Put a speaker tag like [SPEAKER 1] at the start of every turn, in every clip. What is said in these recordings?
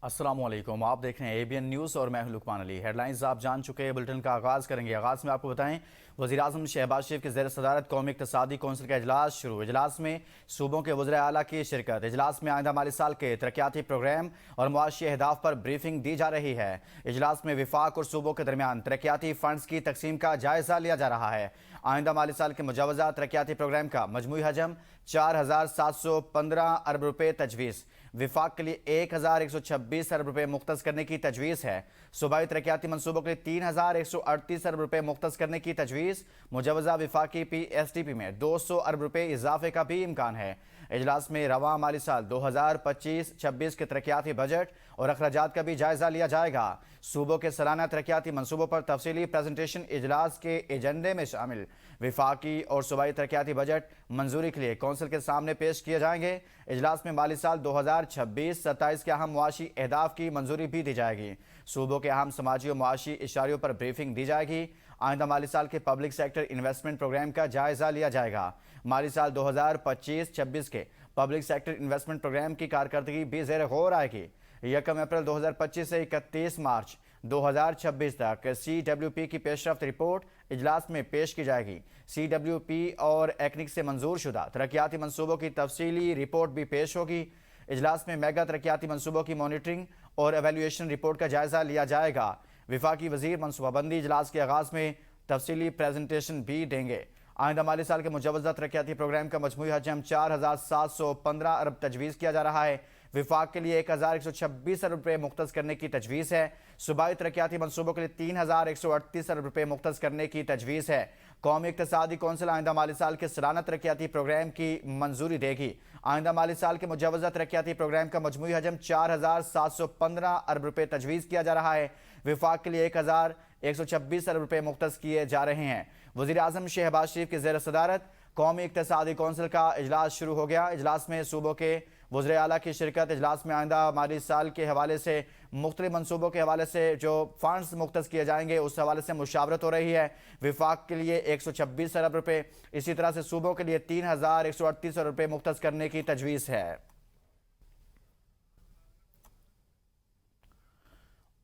[SPEAKER 1] السلام علیکم، آپ دیکھ رہے ہیں ABN نیوز اور میں ہوں لقمان علی۔ ہیڈ لائنز آپ جان چکے ہیں، بلٹن کا آغاز کریں گے۔ آغاز میں آپ کو بتائیں، وزیراعظم شہباز شریف کے زیر صدارت قومی اقتصادی کونسل کا اجلاس شروع۔ اجلاس میں صوبوں کے وزراء اعلیٰ کی شرکت۔ اجلاس میں آئندہ مالی سال کے ترقیاتی پروگرام اور معاشی اہداف پر بریفنگ دی جا رہی ہے۔ اجلاس میں وفاق اور صوبوں کے درمیان ترقیاتی فنڈز کی تقسیم کا جائزہ لیا جا رہا ہے۔ آئندہ مالی سال کے مجوزہ ترقیاتی پروگرام کا مجموعی حجم 4715 ارب روپے تجویز۔ وفاق کے لیے 1126 ارب روپے مختص کرنے کی تجویز ہے۔ صوبائی ترقیاتی منصوبوں کے لیے 3138 ارب روپے مختص کرنے کی تجویز۔ مجوزہ وفاقی PSDP میں 200 ارب روپے اضافے کا بھی امکان ہے۔ اجلاس میں رواں مالی سال 2025-26 کے ترقیاتی بجٹ اور اخراجات کا بھی جائزہ لیا جائے گا۔ صوبوں کے سالانہ ترقیاتی منصوبوں پر تفصیلی پریزنٹیشن اجلاس کے ایجنڈے میں شامل۔ وفاقی اور صوبائی ترقیاتی بجٹ منظوری کے لیے کونسل کے سامنے پیش کیے جائیں گے۔ اجلاس میں مالی سال 2026-27 کے اہم معاشی اہداف کی منظوری بھی دی جائے گی۔ صوبوں کے اہم سماجی و معاشی اشاریوں پر بریفنگ دی جائے گی۔ آئندہ مالی سال کے پبلک سیکٹر انویسٹمنٹ پروگرام کا جائزہ لیا جائے گا۔ مالی سال 2025-26 کے پبلک سیکٹر انویسٹمنٹ پروگرام کی کارکردگی بھی زیر غور آئے گی۔ 1 اپریل 2025 سے 31 مارچ 2026 تک CWP کی پیش رفت رپورٹ اجلاس میں پیش کی جائے گی۔ CWP اور ایکنک سے منظور شدہ ترقیاتی منصوبوں کی تفصیلی رپورٹ بھی پیش ہوگی۔ اجلاس میں میگا ترقیاتی منصوبوں کی مانیٹرنگ اور ایویلیویشن رپورٹ کا جائزہ لیا جائے گا۔ وفاقی وزیر منصوبہ بندی اجلاس کے آغاز میں تفصیلی پریزنٹیشن بھی دیں گے۔ آئندہ مالی سال کے مجوزہ ترقیاتی پروگرام کا مجموعی حجم 4715 ارب تجویز کیا جا رہا ہے۔ وفاق کے لیے 1126 ارب روپے مختص کرنے کی تجویز ہے۔ صوبائی ترقیاتی منصوبوں کے لیے 3138 ارب روپے مختص کرنے کی تجویز ہے۔ قومی اقتصادی کونسل آئندہ مالی سال کے سالانہ ترقیاتی پروگرام کی منظوری دے گی۔ آئندہ مالی سال کے مجوزہ ترقیاتی پروگرام کا مجموعی حجم 4715 ارب روپے تجویز کیا جا رہا ہے۔ وفاق کے لیے 1126 ارب روپے مختص کیے جا رہے ہیں۔ وزیراعظم شہباز شریف کے زیر صدارت قومی اقتصادی کونسل کا اجلاس شروع ہو گیا۔ اجلاس میں صوبوں کے وزراء اعلیٰ کی شرکت۔ اجلاس میں آئندہ مالی سال کے حوالے سے مختلف منصوبوں کے حوالے سے جو فنڈز مختص کیے جائیں گے اس حوالے سے مشاورت ہو رہی ہے۔ وفاق کے لیے 126 ارب روپے، اسی طرح سے صوبوں کے لیے 3138 ارب روپے مختص کرنے کی تجویز ہے۔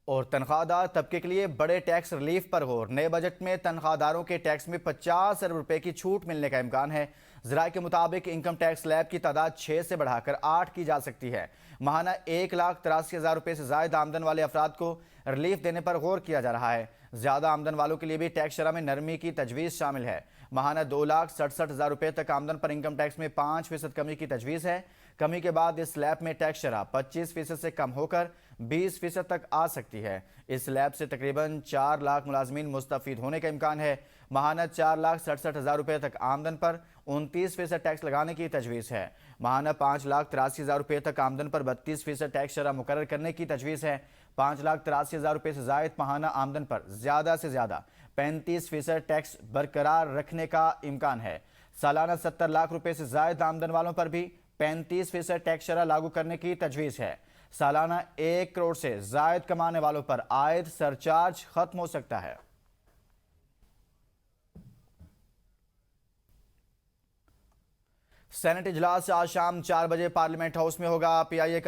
[SPEAKER 1] اور تنخواہ دار طبقے کے لیے بڑے ٹیکس ریلیف پر غور۔ نئے بجٹ میں تنخواہ داروں کے ٹیکس میں 50 ارب روپے کی چھوٹ ملنے کا امکان ہے۔ ذرائع کے مطابق انکم ٹیکس سلیب کی تعداد 6 سے بڑھا کر 8 کی جا سکتی ہے۔ ماہانہ 1,83,000 روپے سے زائد آمدن والے افراد کو ریلیف دینے پر غور کیا جا رہا ہے۔ زیادہ آمدن والوں کے لیے بھی ٹیکس شرح میں نرمی کی تجویز شامل ہے۔ ماہانہ 2,67,000 روپے تک آمدن پر انکم ٹیکس میں 5% کمی کی تجویز ہے۔ کمی کے بعد اس سلیب میں ٹیکس شرح 25% سے کم ہو کر 20% تک آ سکتی ہے۔ اس سلیب سے تقریباً 4 لاکھ ملازمین مستفید ہونے کا امکان ہے۔ ماہانہ 4,67,000 روپے تک آمدن پر 29% ٹیکس لگانے کی تجویز ہے۔ ماہانہ 5,83,000 روپے تک آمدن پر 32% ٹیکس شرح مقرر کرنے کی تجویز ہے۔ 5,83,000 روپے سے زائد ماہانہ آمدن پر زیادہ سے زیادہ 35% ٹیکس برقرار رکھنے کا امکان ہے۔ سالانہ 70 لاکھ روپے سے زائد آمدن والوں پر بھی 35% ٹیکس شرح لاگو کرنے کی تجویز ہے۔ سالانہ 1 کروڑ سے زائد کمانے والوں پر عائد سرچارج ختم ہو سکتا ہے۔ سینٹ اجلاس آج شام 4 بجے پارلیمنٹ ہاؤس میں ہوگا۔ PIA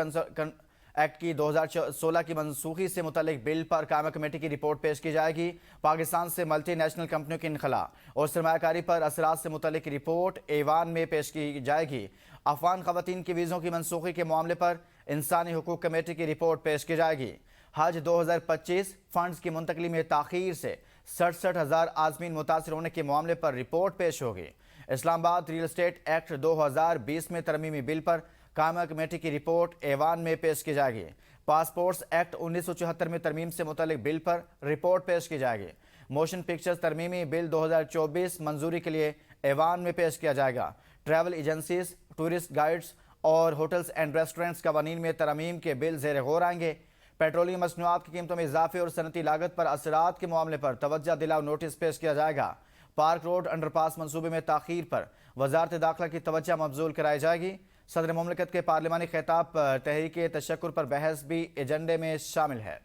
[SPEAKER 1] ایکٹ کی 2016 کی منسوخی سے متعلق بل پر قائمہ کمیٹی کی رپورٹ پیش کی جائے گی۔ پاکستان سے ملٹی نیشنل کمپنیوں کی انخلاء اور سرمایہ کاری پر اثرات سے متعلق رپورٹ ایوان میں پیش کی جائے گی۔ افغان خواتین کی ویزوں کی منسوخی کے معاملے پر انسانی حقوق کمیٹی کی رپورٹ پیش کی جائے گی۔ حج 2025 فنڈز کی منتقلی میں تاخیر سے 67,000 عازمین متاثر ہونے کے معاملے پر رپورٹ پیش ہوگی۔ اسلام آباد ریل اسٹیٹ ایکٹ 2020 میں ترمیمی بل پر قائمہ کمیٹی کی رپورٹ ایوان میں پیش کی جائے گی۔ پاسپورٹس ایکٹ 1974 میں ترمیم سے متعلق بل پر رپورٹ پیش کی جائے گی۔ موشن پکچرز ترمیمی بل 2024 منظوری کے لیے ایوان میں پیش کیا جائے گا۔ ٹریول ایجنسیز، ٹورسٹ گائیڈز اور ہوٹلز اینڈ ریسٹورنٹس قوانین میں ترمیم کے بل زیر غور آئیں گے۔ پیٹرولیم مصنوعات کی قیمتوں میں اضافے اور صنعتی لاگت پر اثرات کے معاملے پر توجہ دلاؤ نوٹس پیش کیا جائے گا۔ پارک روڈ انڈر پاس منصوبے میں تاخیر پر وزارت داخلہ کی توجہ مبذول کرائی جائے گی۔ صدر مملکت کے پارلیمانی خطاب پر تحریک تشکر پر بحث بھی ایجنڈے میں شامل ہے۔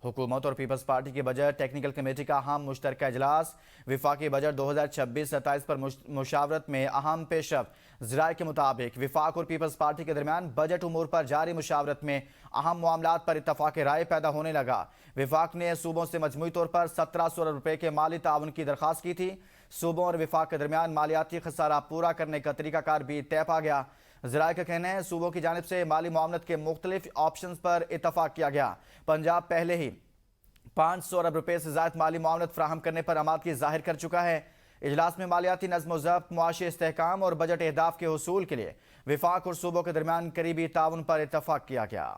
[SPEAKER 1] حکومت اور پیپلز پارٹی کی بجٹ ٹیکنیکل کمیٹی کا اہم مشترکہ اجلاس وفاقی بجٹ 2026-27 پر مشاورت میں اہم پیش رفت ذرائع کے مطابق وفاق اور پیپلز پارٹی کے درمیان بجٹ امور پر جاری مشاورت میں اہم معاملات پر اتفاق رائے پیدا ہونے لگا۔ وفاق نے صوبوں سے مجموعی طور پر 1700 ارب روپے کے مالی تعاون کی درخواست کی تھی۔ صوبوں اور وفاق کے درمیان مالیاتی خسارہ پورا کرنے کا طریقہ کار بھی طے پا گیا۔ ذرائع کا کہنا ہے صوبوں کی جانب سے مالی معاونت کے مختلف آپشنز پر اتفاق کیا گیا۔ پنجاب پہلے ہی 500 ارب روپے سے زائد مالی معاونت فراہم کرنے پر آمادگی ظاہر کر چکا ہے۔ اجلاس میں مالیاتی نظم و ضبط، معاشی استحکام اور بجٹ اہداف کے حصول کے لیے وفاق اور صوبوں کے درمیان قریبی تعاون پر اتفاق کیا گیا۔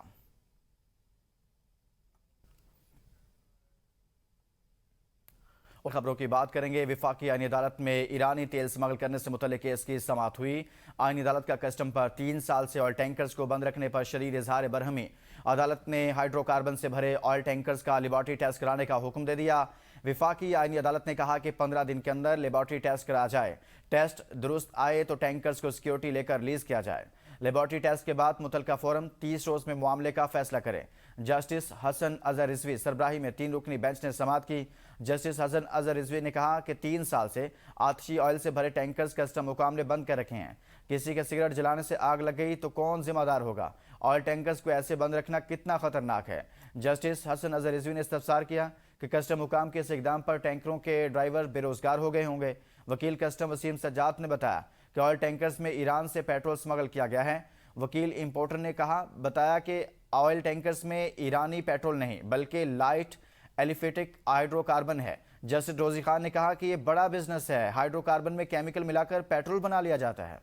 [SPEAKER 1] اور خبروں کی بات کریں گے۔ وفاقی آئینی عدالت میں ایرانی تیل سمگل کرنے سے متعلق کیس کی سماعت ہوئی۔ آئینی عدالت کا کسٹم پر 3 سال سے آئل ٹینکرز کو بند رکھنے پر شدید اظہار برہمی۔ عدالت نے ہائیڈرو کاربن سے بھرے آئل ٹینکرز کا لیبارٹری ٹیسٹ کرانے کا حکم دے دیا۔ وفاقی آئینی عدالت نے کہا کہ 15 دن کے اندر لیبارٹری ٹیسٹ کرا جائے۔ ٹیسٹ درست آئے تو ٹینکرز کو سیکیورٹی لے کر ریلیز کیا جائے۔ لیبارٹری ٹیسٹ کے بعد متعلقہ فورم 30 روز میں معاملے کا فیصلہ کرے۔ جسٹس حسن اظہر رضوی سربراہی میں 3 رکنی بینچ نے سماعت کی۔ جسٹس حسن اظہر رضوی نے کہا کہ 3 سال سے آتشی آئل سے بھرے ٹینکرز کسٹم حکام نے بند کر رکھے ہیں۔ کسی کے سگریٹ جلانے سے آگ لگ گئی تو کون ذمہ دار ہوگا؟ آئل ٹینکرز کو ایسے بند رکھنا کتنا خطرناک ہے؟ جسٹس حسن اظہر رضوی نے استفسار کیا کہ کسٹم حکام کے اس اقدام پر ٹینکروں کے ڈرائیور بے روزگار ہو گئے ہوں گے۔ وکیل کسٹم وسیم سجاد نے بتایا کہ آئل ٹینکرز میں ایران سے پیٹرول سمگل کیا گیا ہے۔ وکیل امپورٹر نے بتایا کہ آئل ٹینکرز میں ایرانی پیٹرول نہیں بلکہ لائٹ ایلیفیٹک ہائیڈرو کاربن ہے۔ جسٹس روزی خان نے کہا کہ یہ بڑا بزنس ہے، ہائیڈرو کاربن میں کیمیکل ملا کر پیٹرول بنا لیا جاتا ہے۔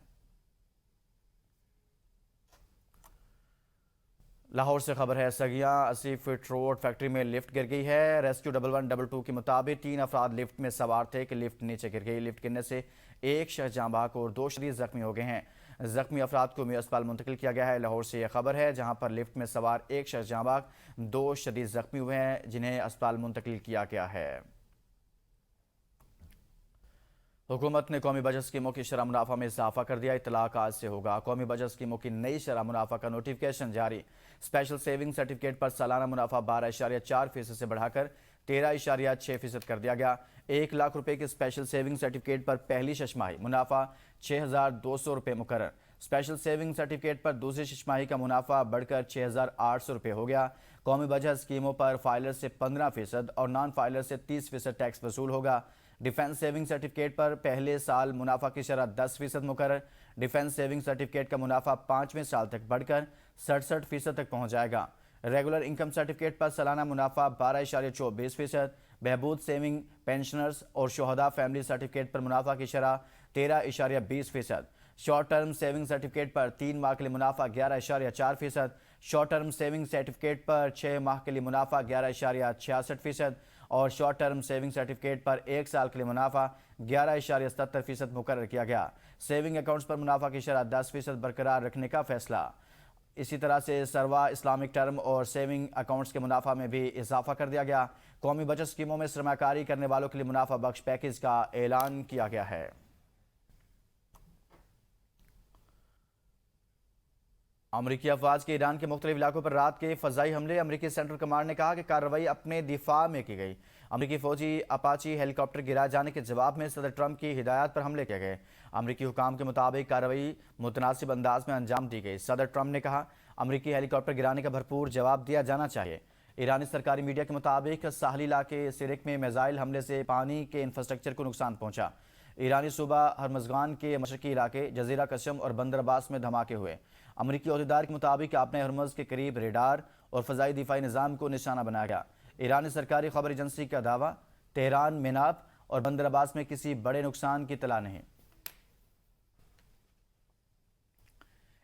[SPEAKER 1] لاہور سے خبر ہے، سگیاں 80 فٹ روڈ فیکٹری میں لفٹ گر گئی ہے۔ ریسکیو 1122 کے مطابق 3 افراد لفٹ میں سوار تھے کہ لفٹ نیچے گر گئی۔ لفٹ گرنے سے ایک شخص جاں بحق اور 2 شدید زخمی ہو گئے ہیں۔ زخمی افراد کو میو اسپتال منتقل کیا گیا ہے۔ لاہور سے یہ خبر ہے، جہاں پر لفٹ میں سوار ایک شخص جاں بحق، 2 شدید زخمی ہوئے ہیں جنہیں اسپتال منتقل کیا گیا ہے۔ حکومت نے قومی بجٹ اسکیموں کی شرح منافع میں اضافہ کر دیا۔ اطلاق آج سے ہوگا۔ قومی بجٹ اسکیموں کی نئی شرح منافع کا نوٹیفکیشن جاری۔ اسپیشل سیونگ سرٹیفکیٹ پر سالانہ منافع 12.4% سے بڑھا کر 13.6% کر دیا گیا۔ 1 لاکھ روپے کے اسپیشل سیونگ سرٹیفکیٹ پر پہلی ششماہی منافع 6,200 روپے مقرر۔ اسپیشل سیونگ سرٹیفکیٹ پر دوسری ششماہی کا منافع بڑھ کر 6,800 روپے ہو گیا۔ قومی بجٹ اسکیموں پر فائلر سے 15% اور نان فائلر سے 30% ٹیکس وصول ہوگا۔ ڈیفنس سیونگ سرٹیفکیٹ پر پہلے سال منافع کی شرح 10% مقرر۔ ڈیفنس سیونگ سرٹیفکیٹ کا منافع 5ویں سال تک بڑھ کر 67% تک پہنچ جائے گا۔ ریگولر انکم سرٹیفکیٹ پر سالانہ منافع 12.24%۔ بہبود سیونگ پینشنرز اور شہداء فیملی سرٹیفکیٹ پر منافع کی شرح 13.20%۔ شارٹ ٹرم سیونگ سرٹیفکیٹ پر 3 ماہ کے لیے منافع 11.4%۔ شارٹ ٹرم سیونگ سرٹیفکیٹ پر 6 ماہ کے لیے منافع 11.66% اور شارٹ ٹرم سیونگ سرٹیفکیٹ پر 1 سال کے لیے منافع 11.77% مقرر کیا گیا۔ سیونگ اکاؤنٹس پر منافع کی شرح 10% برقرار رکھنے کا فیصلہ۔ اسی طرح سے سروا اسلامک ٹرم اور سیونگ اکاؤنٹس کے منافع میں بھی اضافہ کر دیا گیا۔ قومی بجٹ اسکیموں میں سرمایہ کاری کرنے والوں کے لیے منافع بخش پیکیج کا اعلان کیا گیا ہے۔ امریکی افواج کے ایران کے مختلف علاقوں پر رات کے فضائی حملے۔ امریکی سینٹرل کمانڈ نے کہا کہ کارروائی اپنے دفاع میں کی گئی۔ امریکی فوجی اپاچی ہیلی کاپٹر گرائے جانے کے جواب میں صدر ٹرمپ کی ہدایات پر حملے کیے گئے۔ امریکی حکام کے مطابق کارروائی متناسب انداز میں انجام دی گئی۔ صدر ٹرمپ نے کہا امریکی ہیلی کاپٹر گرانے کا بھرپور جواب دیا جانا چاہیے۔ ایرانی سرکاری میڈیا کے مطابق ساحلی علاقے سرک میں میزائل حملے سے پانی کے انفراسٹرکچر کو نقصان پہنچا۔ ایرانی صوبہ ہرمزگان کے مشرقی علاقے جزیرہ قشم اور بندر عباس میں دھماکے ہوئے۔ امریکی عہدیدار کے مطابق آبنہ ہرمز کے قریب ریڈار اور فضائی دفاعی نظام کو نشانہ بنایا گیا۔ ایرانی سرکاری خبر ایجنسی کا دعویٰ، تہران، میناب اور بندر عباس میں کسی بڑے نقصان کی اطلاع نہیں۔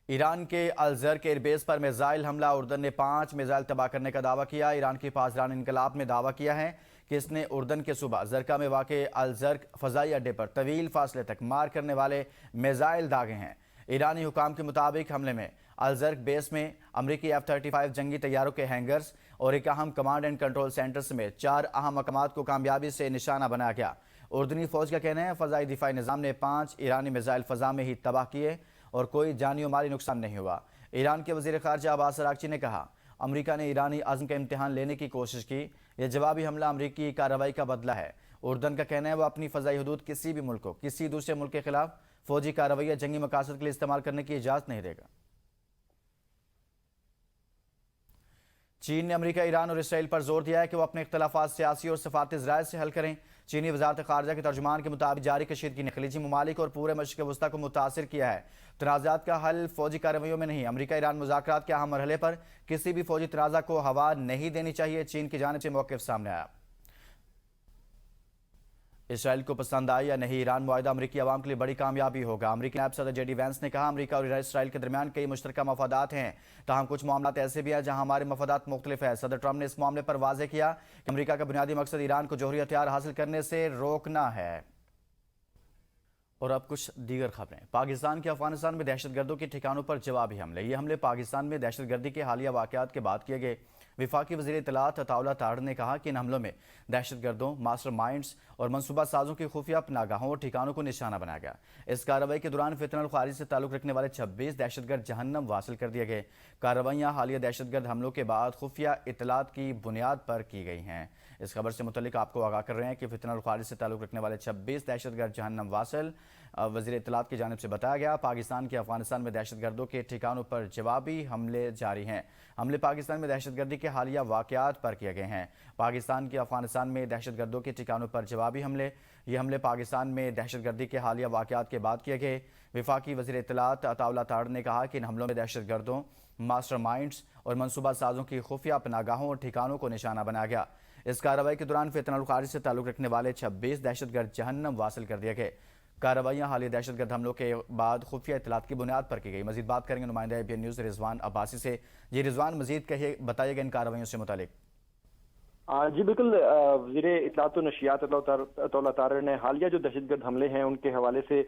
[SPEAKER 1] ایران کے الزرق ایئر بیس پر میزائل حملہ۔ اردن نے 5 میزائل تباہ کرنے کا دعویٰ کیا۔ ایران کی پاسداران انقلاب نے دعویٰ کیا ہے کہ اس نے اردن کے صوبہ زرقہ میں واقع الزرق فضائی اڈے پر طویل فاصلے تک مار کرنے والے میزائل داغے ہیں۔ ایرانی حکام کے مطابق حملے میں الزرق بیس میں امریکی F-35 جنگی طیاروں کے ہینگرز اور ایک اہم کمانڈ اینڈ کنٹرول سینٹر سمیت 4 اہم مقامات کو کامیابی سے نشانہ بنایا گیا۔ اردنی فوج کا کہنا ہے فضائی دفاعی نظام نے 5 ایرانی میزائل فضا میں ہی تباہ کیے اور کوئی جانی و مالی نقصان نہیں ہوا۔ ایران کے وزیر خارجہ عباس اراغچی نے کہا امریکہ نے ایرانی عزم کا امتحان لینے کی کوشش کی۔ یہ جوابی حملہ امریکی کارروائی کا بدلہ ہے۔ اردن کا کہنا ہے وہ اپنی فضائی حدود کسی بھی ملک کو کسی دوسرے ملک کے خلاف فوجی کارروائی یا جنگی مقاصد کے لیے استعمال کرنے کی اجازت نہیں دے گا۔ چین نے امریکہ، ایران اور اسرائیل پر زور دیا ہے کہ وہ اپنے اختلافات سیاسی اور سفارتی ذرائع سے حل کریں۔ چینی وزارت خارجہ کے ترجمان کے مطابق جاری کشیدگی نے خلیجی ممالک اور پورے مشرق وسطیٰ کو متاثر کیا ہے۔ تنازعات کا حل فوجی کارروائیوں میں نہیں، امریکہ ایران مذاکرات کے اہم مرحلے پر کسی بھی فوجی تنازع کو ہوا نہیں دینی چاہیے، چین کی جانب سے موقف سامنے آیا۔ اسرائیل کو پسند آئے یا نہیں، ایران معاہدہ امریکی عوام کے لیے بڑی کامیابی ہوگا۔ امریکی نائب صدر جے ڈی وینس نے کہا امریکہ اور اسرائیل کے درمیان کئی مشترکہ مفادات ہیں، تاہم کچھ معاملات ایسے بھی ہیں جہاں ہمارے مفادات مختلف ہیں۔ صدر ٹرمپ نے اس معاملے پر واضح کیا کہ امریکہ کا بنیادی مقصد ایران کو جوہری ہتھیار حاصل کرنے سے روکنا ہے۔ اور اب کچھ دیگر خبریں۔ پاکستان کے افغانستان میں دہشت گردوں کے ٹھکانوں پر جوابی حملے۔ یہ حملے پاکستان میں دہشت گردی کے حالیہ واقعات کے بعد کیے گئے۔ وفاقی وزیر اطلاعات عطا اللہ تارڑ نے کہا کہ ان حملوں میں دہشت گردوں، ماسٹر مائنڈز اور منصوبہ سازوں کی خفیہ پناہگاہوں اور ٹھکانوں کو نشانہ بنایا گیا۔ اس کارروائی کے دوران فتنہ الخواری سے تعلق رکھنے والے 26 دہشت گرد جہنم واصل کر دیے گئے۔ کارروائیاں حالیہ دہشت گرد حملوں کے بعد خفیہ اطلاعات کی بنیاد پر کی گئی ہیں۔ اس خبر سے متعلق آپ کو آگاہ کر رہے ہیں کہ فتنہ الخواری سے تعلق رکھنے والے 26 دہشت گرد جہنم واصل وزیر اطلاعات کی جانب سے بتایا گیا۔ پاکستان کے افغانستان میں دہشت گردوں کے ٹھکانوں پر جوابی حملے جاری ہیں۔ حملے پاکستان میں دہشت گردی کے حالیہ واقعات پر کیے گئے ہیں۔ پاکستان کے افغانستان میں دہشت گردوں کے ٹھکانوں پر جوابی حملے۔ یہ حملے پاکستان میں دہشت گردی کے حالیہ واقعات کے بعد کیے گئے۔ وفاقی وزیر اطلاعات عطا اللہ تارڑ نے کہا کہ ان حملوں میں دہشت گردوں، ماسٹر مائنڈز اور منصوبہ سازوں کی خفیہ پناہگاہوں اور ٹھکانوں کو نشانہ بنایا گیا۔ اس کارروائی کے دوران فتنہ الخواری سے تعلق رکھنے والے 26 دہشت گرد جہنم واصل کر دیے گئے۔ کارروائیاں حالیہ دہشت گرد حملوں کے بعد خفیہ اطلاعات کی بنیاد پر کی گئی۔ مزید بات کریں گے نمائندہ ABN نیوز رضوان عباسی سے۔ جی رضوان، مزید بتائیے گا ان کارروائیوں سے متعلق۔
[SPEAKER 2] جی بالکل، وزیر اطلاعات و نشریات عطا تارڑ نے حالیہ جو دہشت گرد حملے ہیں ان کے حوالے سے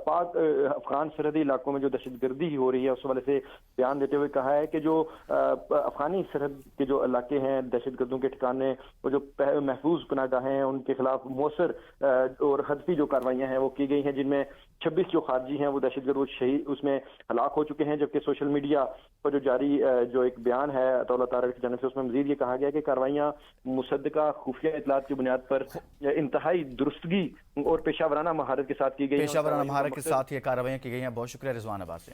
[SPEAKER 2] پاک افغان سرحدی علاقوں میں جو دہشت گردی ہو رہی ہے اس حوالے سے بیان دیتے ہوئے کہا ہے کہ جو افغانی سرحد کے جو علاقے ہیں دہشت گردوں کے ٹھکانے، وہ جو محفوظ پناہ گاہیں ہیں ان کے خلاف مؤثر اور ہدفی جو کارروائیاں ہیں وہ کی گئی ہیں، جن میں 26 جو خارجی ہیں وہ دہشت گرد شہید اس میں ہلاک ہو چکے ہیں۔ جبکہ سوشل میڈیا پر جو جاری جو ایک بیان ہے عطا تارڑ کی جانب سے اس میں مزید یہ کہا گیا کہ کارروائیاں مصدقہ خفیہ اطلاعات کی بنیاد پر انتہائی درستگی اور پیشہ ورانہ مہارت کے ساتھ کی گئی ہیں۔
[SPEAKER 1] پیشہ ورانہ مہارت کے ساتھ یہ کارروائیاں کی گئی ہیں۔ بہت شکریہ رضوان عباسی۔